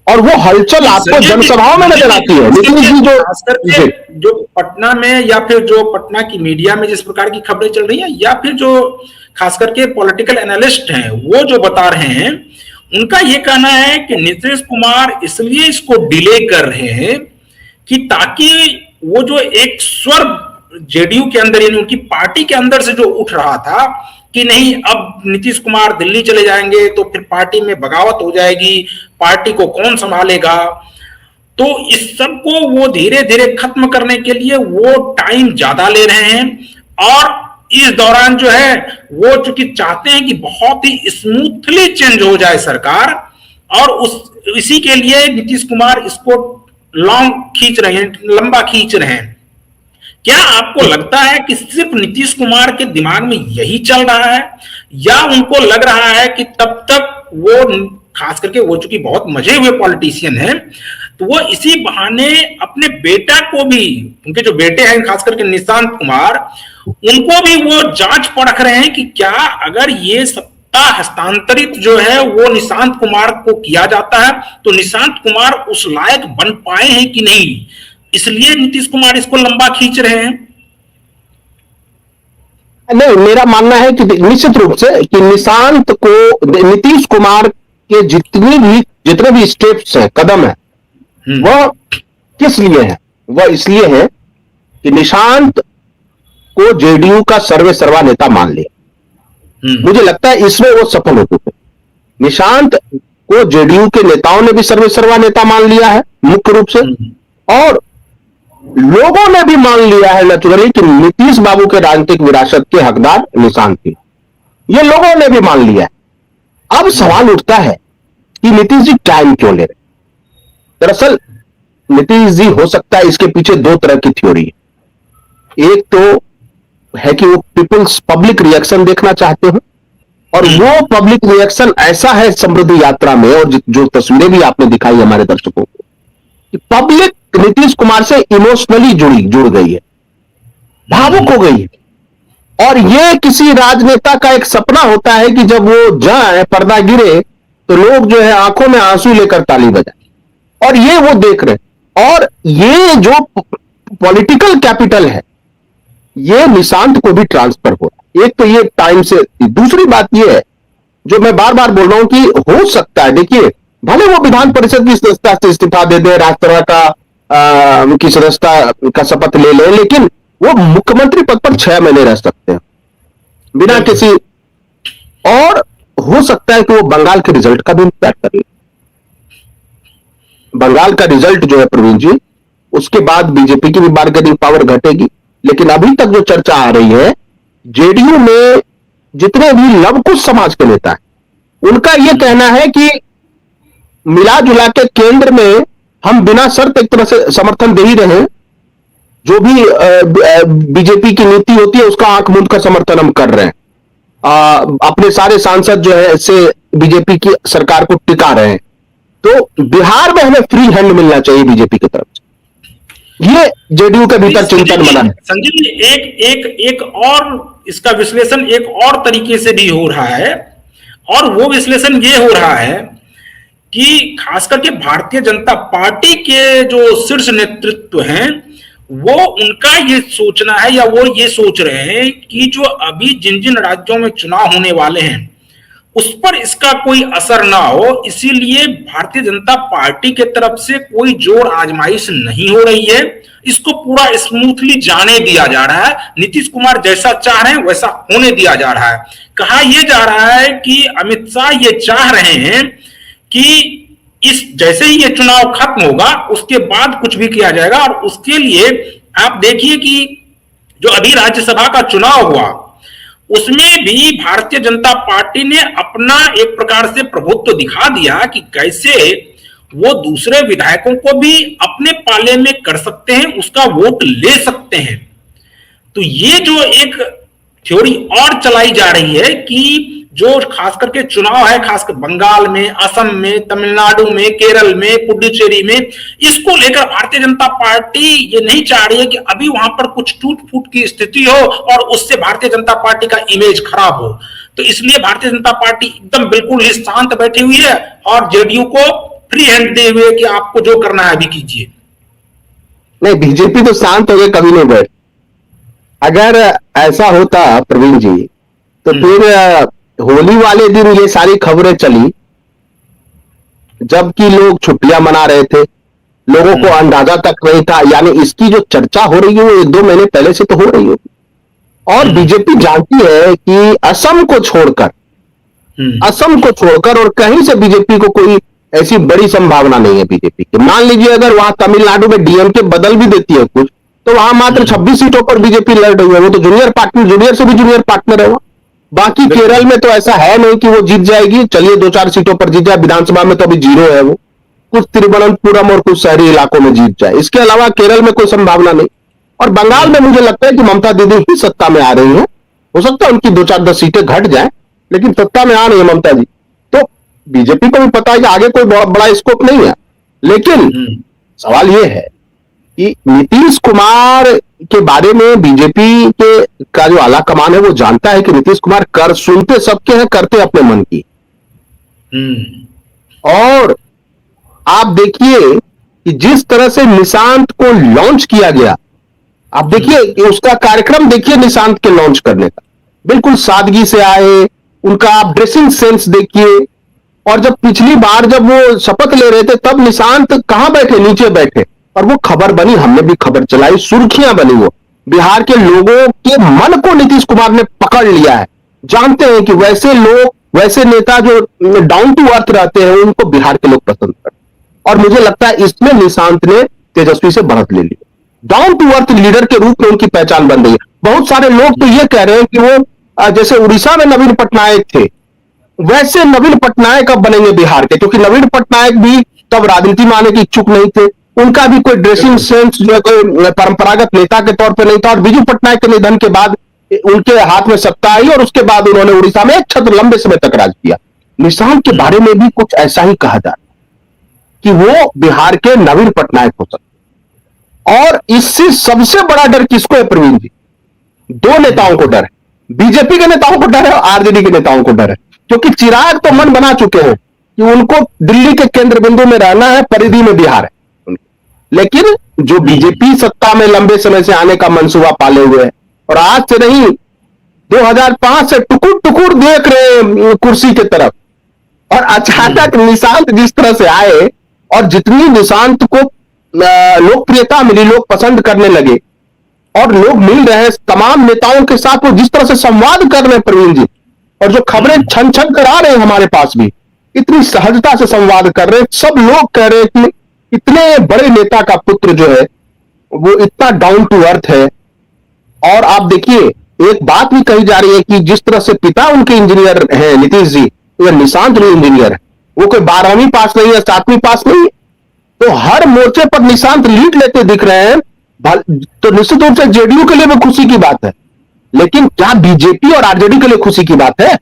और वो हलचल आपको जनसभाओं में नजर आती है। नीतीश जी खास करके जो पटना में या फिर जो पटना की मीडिया में जिस प्रकार की खबरें चल रही हैं, या फिर जो खास करके पॉलिटिकल एनालिस्ट हैं वो जो बता रहे हैं, उनका ये कहना है कि नीतीश कुमार इसलिए इसको डिले कर रहे हैं कि ताकि वो जो एक स्वर जेडीयू के अंदर यानी उनकी पार्टी के अंदर से जो उठ रहा था कि नहीं अब नीतीश कुमार दिल्ली चले जाएंगे तो फिर पार्टी में बगावत हो जाएगी, पार्टी को कौन संभालेगा, तो इस सब को वो धीरे धीरे खत्म करने के लिए वो टाइम ज्यादा ले रहे हैं। और इस दौरान जो है वो चूंकि चाहते हैं कि बहुत ही स्मूथली चेंज हो जाए सरकार, और उस इसी के लिए नीतीश कुमार इसको लॉन्ग खींच रहे हैं, लंबा खींच रहे हैं। क्या आपको लगता है कि सिर्फ नीतीश कुमार के दिमाग में यही चल रहा है, या उनको लग रहा है कि तब तक वो खास करके वो चूंकि बहुत मजे हुए पॉलिटिशियन हैं, तो वो इसी बहाने अपने बेटा को भी, उनके जो बेटे हैं खास करके निशांत कुमार, उनको भी वो जांच परख रहे हैं कि क्या अगर ये सत्ता हस्तांतरित जो है वो निशांत कुमार को किया जाता है तो निशांत कुमार उस लायक बन पाए हैं कि नहीं, इसलिए नीतीश कुमार इसको लंबा खींच रहे हैं। नहीं, मेरा मानना है कि निश्चित रूप से कि निशांत को, नीतीश कुमार के जितने भी स्टेप्स हैं, कदम है, वह किस लिए है? वह इसलिए है कि निशांत को जेडीयू का सर्वे सर्वा नेता मान लिया। मुझे लगता है इसमें वो सफल हो चुके। निशांत को जेडीयू के नेताओं ने भी सर्वे सर्वा नेता मान लिया है मुख्य रूप से, और लोगों ने भी मान लिया है नेचुरली कि नीतीश बाबू के राजनीतिक विरासत के हकदार निशांत थे। ये लोगों ने भी मान लिया है। अब सवाल उठता है कि नीतीश जी टाइम क्यों ले रहे? दरअसल नीतीश जी, हो सकता है इसके पीछे दो तरह की थ्योरी है। एक तो है कि वो पीपल्स पब्लिक रिएक्शन देखना चाहते हैं, और वो पब्लिक रिएक्शन ऐसा है समृद्धि यात्रा में, और जो तस्वीरें भी आपने दिखाई हमारे दर्शकों को, कि पब्लिक नीतीश कुमार से इमोशनली जुड़ गई है, भावुक हो गई है। और ये किसी राजनेता का एक सपना होता है कि जब वो जाए, पर्दा गिरे, तो लोग जो है आंखों में आंसू लेकर ताली बजाए, और ये वो देख रहे। और ये जो पॉलिटिकल कैपिटल है, ये निशांत को भी ट्रांसफर हो रहा है। एक तो ये टाइम से, दूसरी बात ये है जो मैं बार बार बोल रहा हूं कि हो सकता है, देखिए, भले वो विधान परिषद की सदस्यता से इस्तीफा दे दे, राज्यसभा की सदस्यता का शपथ ले ले, लेकिन वो मुख्यमंत्री पद पर 6 महीने रह सकते हैं बिना किसी, और हो सकता है कि वो बंगाल के रिजल्ट का भी इंतजार कर ले। बंगाल का रिजल्ट जो है प्रवीण जी, उसके बाद बीजेपी की भी बार्गेनिंग पावर घटेगी। लेकिन अभी तक जो चर्चा आ रही है, जेडीयू में जितने भी लवकुश समाज के नेता हैं, उनका यह कहना है कि मिला जुला के केंद्र में हम बिना शर्त एक तरह से समर्थन दे ही रहे हैं, जो भी बीजेपी की नीति होती है उसका आंख मूंद का समर्थन हम कर रहे हैं। अपने सारे सांसद जो है इससे बीजेपी की सरकार को टिका रहे हैं। तो बिहार में हमें फ्री हैंड मिलना चाहिए बीजेपी की तरफ से, ये जेडीयू के भीतर चिंतन बना है। संजीव जी, एक और इसका विश्लेषण एक और तरीके से भी हो रहा है, और वो विश्लेषण ये हो रहा है कि खास करके भारतीय जनता पार्टी के जो शीर्ष नेतृत्व हैं, वो उनका ये सोचना है, या वो ये सोच रहे हैं कि जो अभी जिन जिन राज्यों में चुनाव होने वाले हैं उस पर इसका कोई असर ना हो, इसीलिए भारतीय जनता पार्टी के तरफ से कोई जोर आजमाइश नहीं हो रही है, इसको पूरा स्मूथली जाने दिया जा रहा है, नीतीश कुमार जैसा चाह रहे हैं वैसा होने दिया जा रहा है। कहा यह जा रहा है कि अमित शाह ये चाह रहे हैं कि इस जैसे ही ये चुनाव खत्म होगा उसके बाद कुछ भी किया जाएगा, और उसके लिए आप देखिए कि जो अभी राज्यसभा का चुनाव हुआ उसमें भी भारतीय जनता पार्टी ने अपना एक प्रकार से प्रभुत्व दिखा दिया कि कैसे वो दूसरे विधायकों को भी अपने पाले में कर सकते हैं, उसका वोट ले सकते हैं। तो ये जो एक थ्योरी और चलाई जा रही है कि जो खास करके चुनाव है, खासकर बंगाल में, असम में, तमिलनाडु में, केरल में, पुडुचेरी में, इसको लेकर भारतीय जनता पार्टी ये नहीं चाह रही है कि अभी वहां पर कुछ टूट फूट की स्थिति हो और उससे भारतीय जनता पार्टी का इमेज खराब हो। तो इसलिए भारतीय जनता पार्टी एकदम बिल्कुल ही शांत बैठी हुई है और जेडीयू को फ्री हैंड दे हुए कि आपको जो करना है अभी कीजिए। नहीं, बीजेपी तो शांत हो गए, कभी नहीं बैठ। अगर ऐसा होता प्रवीण जी, तो फिर होली वाले दिन ये सारी खबरें चली, जबकि लोग छुट्टियां मना रहे थे, लोगों को अंदाजा तक नहीं था। यानी इसकी जो चर्चा हो रही है वो 1-2 महीने पहले से तो हो रही होगी। और बीजेपी जानती है कि असम को छोड़कर और कहीं से बीजेपी को कोई ऐसी बड़ी संभावना नहीं है बीजेपी की। मान लीजिए अगर वहां तमिलनाडु में डीएमके बदल भी देती है कुछ, तो वहां मात्र 26 सीटों पर बीजेपी लड़ रही है। वो तो जूनियर से भी जूनियर पार्टनर है वहां। बाकी केरल में तो ऐसा है नहीं कि वो जीत जाएगी। चलिए 2-4 सीटों पर जीत जाए, विधानसभा में तो अभी 0 है वो। कुछ तिरुवनंतपुरम और कुछ शहरी इलाकों में जीत जाए, इसके अलावा केरल में कोई संभावना नहीं। और बंगाल में मुझे लगता है कि ममता दीदी ही सत्ता में आ रही है। हो सकता है उनकी 2-4-10 सीटें घट जाए, लेकिन सत्ता में आ रही है ममता जी। तो बीजेपी को भी पता है कि आगे कोई बड़ा स्कोप नहीं है। लेकिन सवाल यह है कि नीतीश कुमार के बारे में बीजेपी के का जो आला कमान है वो जानता है कि नीतीश कुमार कर सुनते सबके हैं, करते अपने मन की। और आप देखिए कि जिस तरह से निशांत को लॉन्च किया गया, आप देखिए कि उसका कार्यक्रम देखिए निशांत के लॉन्च करने का, बिल्कुल सादगी से आए। उनका आप ड्रेसिंग सेंस देखिए। और जब पिछली बार जब वो शपथ ले रहे थे तब निशांत कहां बैठे, नीचे बैठे, और वो खबर बनी, हमने भी खबर चलाई, सुर्खियां बनी। वो बिहार के लोगों के मन को नीतीश कुमार ने पकड़ लिया है। जानते हैं कि वैसे लोग, वैसे नेता जो डाउन टू अर्थ रहते हैं, उनको बिहार के लोग पसंद करते हैं। और मुझे लगता है इसमें निशांत ने तेजस्वी से बढ़त ले ली। डाउन टू अर्थ लीडर के रूप में उनकी पहचान बन गई है। बहुत सारे लोग तो ये कह रहे हैं कि वो जैसे उड़ीसा में नवीन पटनायक थे, वैसे नवीन पटनायक अब बनेंगे बिहार के। क्योंकि नवीन पटनायक भी तब राजनीति में आने की इच्छुक नहीं थे, उनका भी कोई ड्रेसिंग सेंस जो है कोई परंपरागत नेता के तौर पर नहीं था। और बिजू पटनायक के निधन के बाद उनके हाथ में सत्ता आई और उसके बाद उन्होंने उड़ीसा में एक छत्र लंबे समय तक राज किया। निशांत के बारे में भी कुछ ऐसा ही कहा जा रहा है कि वो बिहार के नवीन पटनायक हो सकते। और इससे सबसे बड़ा डर किसको है प्रवीण जी? 2 नेताओं को डर है, बीजेपी के नेताओं को डर है और आरजेडी के नेताओं को डर है। क्योंकि चिराग तो मन बना चुके हैं कि उनको दिल्ली के केंद्र बिंदु में रहना है, परिधि में बिहार है। लेकिन जो बीजेपी सत्ता में लंबे समय से आने का मंसूबा पाले हुए है, और आज से नहीं 2005 से टुकुर टुकुर देख रहे कुर्सी की तरफ, और अचानक निशांत जिस तरह से आए और जितनी निशांत को लोकप्रियता मिली, लोग पसंद करने लगे, और लोग मिल रहे हैं तमाम नेताओं के साथ, वो जिस तरह से संवाद कर रहे हैं प्रवीण जी, और जो खबरें छन छन कर आ रहे हैं हमारे पास भी, इतनी सहजता से संवाद कर रहे हैं। सब लोग कह रहे हैं कि इतने बड़े नेता का पुत्र जो है वो इतना डाउन टू अर्थ है। और आप देखिए एक बात भी कही जा रही है कि जिस तरह से पिता उनके इंजीनियर हैं नीतीश जी, तो निशांत भी इंजीनियर है। वो कोई 12वीं पास नहीं है, 7वीं पास नहीं है। तो हर मोर्चे पर निशांत लीड लेते दिख रहे हैं। तो निश्चित रूप से जेडीयू के लिए भी खुशी की बात है, लेकिन क्या बीजेपी और आरजेडी के लिए खुशी की बात है?